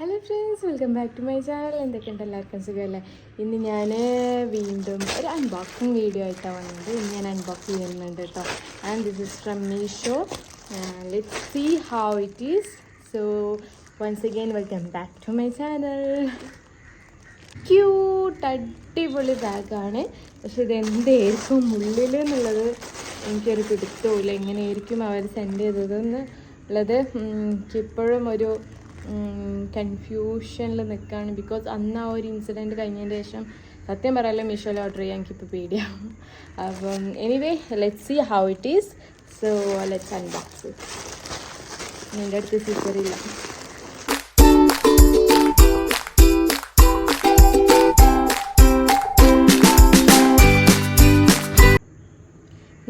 Hello friends, welcome back to my channel. എന്തൊക്കെയുണ്ട്, എല്ലാവർക്കും സുഖമല്ലേ? ഇന്ന് ഞാൻ വീണ്ടും ഒരു അൺബോക്സിങ് വീഡിയോ ആയിട്ടാണ് വന്നത്. ഇന്ന് ഞാൻ അൺബോക്സ് ചെയ്യുന്നുണ്ട് കേട്ടോ. And this is from Meesho. Let's see how it is. So once again welcome back to my channel. Cute അടിപൊളി ബാഗാണ്. പക്ഷെ ഇത് എന്തായിരിക്കും ഉള്ളിൽ എന്നുള്ളത് എനിക്കൊരു പിടുത്തമില്ല. എങ്ങനെയായിരിക്കും അവർ സെൻഡ് ചെയ്തതെന്ന് ഉള്ളത് എനിക്കിപ്പോഴും ഒരു കൺഫ്യൂഷനിൽ നിൽക്കുകയാണ്. ബിക്കോസ് അന്ന് ആ ഒരു ഇൻസിഡൻറ്റ് കഴിഞ്ഞതിന് ശേഷം സത്യം പറയാമല്ലോ മീഷോയിൽ ഓർഡർ ചെയ്യാൻ എനിക്കിപ്പോൾ പേടിയാണ്. അപ്പം anyway let's see how it is. So let's unbox. എൻ്റെ അടുത്ത് സീസറില്ല.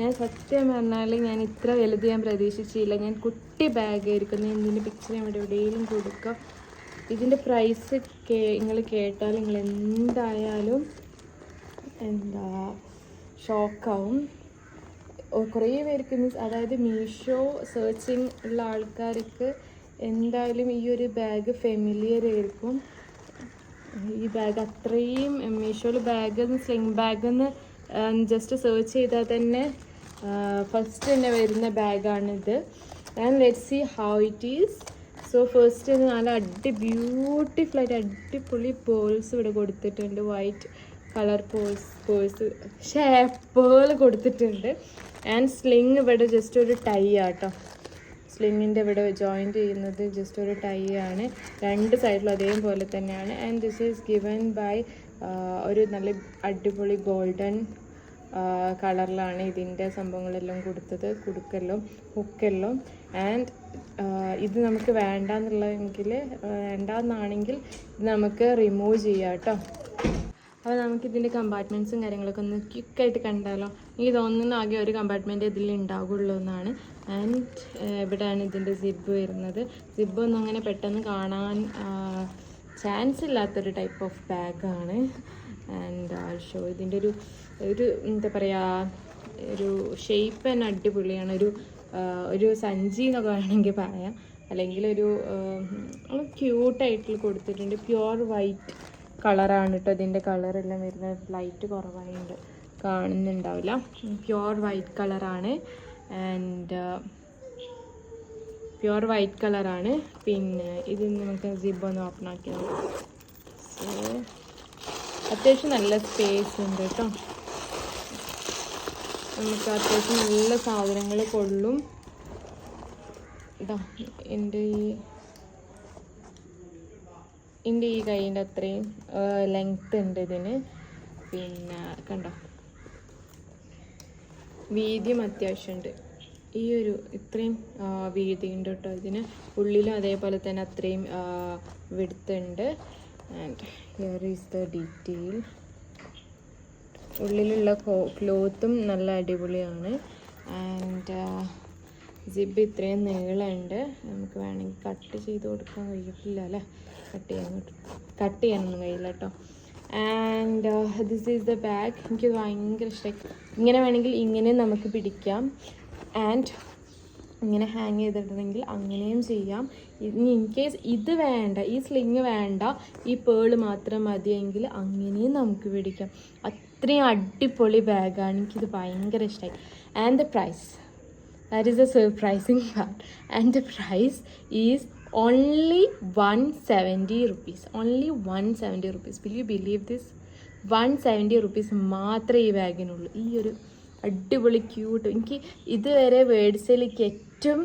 ഞാൻ സത്യം പറഞ്ഞാൽ ഞാൻ ഇത്ര വലുത് ഞാൻ പ്രതീക്ഷിച്ചില്ല. ഞാൻ കുട്ടി ബാഗായിരിക്കുന്നു. ഇതിൻ്റെ പിക്ചർ ഞാൻ എവിടെയെങ്കിലും കൊടുക്കാം. ഇതിൻ്റെ പ്രൈസ് നിങ്ങൾ കേട്ടാൽ നിങ്ങൾ എന്തായാലും ഷോക്കാവും. കുറേ പേർക്ക് അതായത് മീഷോ സെർച്ചിങ് ഉള്ള ആൾക്കാർക്ക് എന്തായാലും ഈ ഒരു ബാഗ് ഫെമിലിയർ ആയിരിക്കും. ഈ ബാഗ് അത്രയും മീഷോയിൽ സ്ലിംഗ് ബാഗെന്ന് ജസ്റ്റ് സെർച്ച് ചെയ്താൽ തന്നെ ഫസ്റ്റ് തന്നെ വരുന്ന ബാഗാണിത്. And let's see how it is. So first നല്ല ബ്യൂട്ടിഫുൾ ആയിട്ട് അടിപൊളി പേൾസ് ഇവിടെ കൊടുത്തിട്ടുണ്ട്. വൈറ്റ് കളർ പേൾ കൊടുത്തിട്ടുണ്ട്. ആൻഡ് സ്ലിങ് ഇവിടെ ജസ്റ്റ് ഒരു ടൈ ആട്ടോ. സ്ലിങ്ങിൻ്റെ ഇവിടെ ജോയിൻ ചെയ്യുന്നത് ജസ്റ്റ് ഒരു ടൈ ആണ്. രണ്ട് സൈഡിലും അതേപോലെ തന്നെയാണ്. And this is given by ഒരു നല്ല അടിപൊളി ഗോൾഡൻ കളറിലാണ് ഇതിൻ്റെ സംഭവങ്ങളെല്ലാം കൊടുത്തത്, കുടുക്കെല്ലാം ഹുക്കെല്ലാം. ആൻഡ് ഇത് നമുക്ക് വേണ്ടാന്നാണെങ്കിൽ ഇത് നമുക്ക് റിമൂവ് ചെയ്യാം കേട്ടോ. അപ്പോൾ നമുക്കിതിൻ്റെ കമ്പാർട്ട്മെൻറ്റ്സും കാര്യങ്ങളൊക്കെ ഒന്ന് ക്വിക്കായിട്ട് കണ്ടാലോ. എനിക്ക് തോന്നുന്നു ആകെ ഒരു കമ്പാർട്ട്മെൻറ്റ് ഇതിൽ ഉണ്ടാകുള്ളൂ എന്നാണ്. ആൻഡ് ഇവിടെയാണ് ഇതിൻ്റെ സിബ് വരുന്നത്. സിബൊന്നും അങ്ങനെ പെട്ടെന്ന് കാണാൻ ചാൻസ് ഇല്ലാത്തൊരു ടൈപ്പ് ഓഫ് ബാഗാണ്. ആൻഡ് ഷോ ഇതിൻ്റെ ഒരു എന്താ പറയുക, ഒരു ഷേപ്പ് തന്നെ അടിപൊളിയാണ്. ഒരു സഞ്ചി എന്നൊക്കെ വേണമെങ്കിൽ പറയാം. അല്ലെങ്കിൽ ഒരു ക്യൂട്ടായിട്ട് കൊടുത്തിട്ടുണ്ട്. പ്യുവർ വൈറ്റ് കളറാണ് കേട്ടോ. ഇതിൻ്റെ കളറെല്ലാം വരുന്നത് ലൈറ്റ് കുറവായിട്ട് കാണുന്നുണ്ടാവില്ല. പ്യുവർ വൈറ്റ് കളറാണ്. ആൻഡ് പ്യുവർ വൈറ്റ് കളറാണ്. പിന്നെ ഇത് നമുക്ക് സിബ് ഒന്ന് ഓപ്പൺ ആക്കി നോക്കാം. സോ അത്യാവശ്യം നല്ല സ്പേസ് ഉണ്ട് കേട്ടോ. നമുക്ക് അത്യാവശ്യം നല്ല സാധനങ്ങൾ കൊള്ളും. ഇതാ എൻ്റെ ഈ കൈയിൻ്റെ അത്രയും ലെങ്ത് ഉണ്ട് ഇതിന്. പിന്നെ കണ്ടോ, വീതിയും അത്യാവശ്യമുണ്ട്. ഇത്രയും വീതി ഉണ്ട് കേട്ടോ ഇതിന്. ഉള്ളിലും അതേപോലെ തന്നെ അത്രയും width. And here is the detail. ഉള്ളിലുള്ള ക്ലോത്തും നല്ല അടിപൊളിയാണ്. ആൻഡ് സിബ് ഇത്രയും നീളമുണ്ട്. നമുക്ക് വേണമെങ്കിൽ കട്ട് ചെയ്ത് കൊടുക്കാൻ കഴിയില്ല അല്ലേ? കട്ട് ചെയ്യാനൊന്നും കഴിയില്ല കേട്ടോ. And this is the bag. എനിക്ക് ഭയങ്കര ഇഷ്ടമായി. ഇങ്ങനെ വേണമെങ്കിൽ ഇങ്ങനെ നമുക്ക് പിടിക്കാം. ആൻഡ് ഇങ്ങനെ ഹാങ് ചെയ്തിട്ടുണ്ടെങ്കിൽ അങ്ങനെയും ചെയ്യാം. ഇൻ കേസ് ഇത് വേണ്ട, ഈ സ്ലിങ് വേണ്ട, ഈ പേള് മാത്രം മതിയെങ്കിൽ അങ്ങനെയും നമുക്ക് പിടിക്കാം. അത്രയും അടിപൊളി ബാഗാണ്. എനിക്കിത് ഭയങ്കര ഇഷ്ടമായി. And the price, that is a surprising part. And the price is only 170 rupees. Only 170 rupees. Will you believe this? 170 rupees മാത്രമേ ഈ ബാഗിനുള്ളൂ. ഈ ഒരു അടിപൊളി ക്യൂട്ട്, എനിക്ക് ഇതുവരെ വേടിച്ചതിലേക്ക് ഏറ്റവും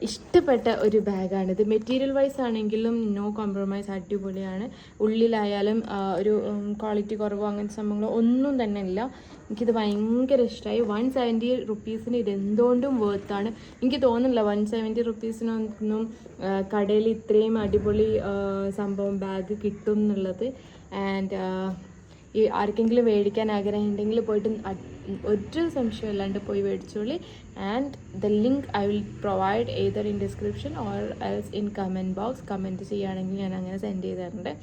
ഇഷ്ടപ്പെട്ട ഒരു ബാഗാണിത്. മെറ്റീരിയൽ വൈസ് ആണെങ്കിലും നോ കോംപ്രമൈസ്, അടിപൊളിയാണ്. ഉള്ളിലായാലും ഒരു ക്വാളിറ്റി കുറവോ അങ്ങനത്തെ സംഭവങ്ങളോ ഒന്നും തന്നെ ഇല്ല. എനിക്കിത് ഭയങ്കര ഇഷ്ടമായി. 170 rupeesന് ഇത് എന്തുകൊണ്ടും വേർത്താണ്. എനിക്ക് തോന്നുന്നില്ല 170 rupeesനൊന്നും കടയിൽ ഇത്രയും അടിപൊളി സംഭവം ബാഗ് കിട്ടും എന്നുള്ളത്. ആൻഡ് ഈ ആർക്കെങ്കിലും മേടിക്കാൻ ആഗ്രഹമുണ്ടെങ്കിൽ പോയിട്ട് ഒരു സംശയമില്ലാണ്ട് പോയി മേടിച്ചോളി. And the link I will provide either in description or else in comment box. Comment ചെയ്യുകയാണെങ്കിൽ ഞാൻ അങ്ങനെ സെൻഡ് ചെയ്ത് തരുന്നുണ്ട്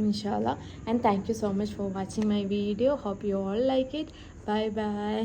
ഇൻഷാല്ലാ. And thank you so much for watching my video. Hope you all like it. Bye by.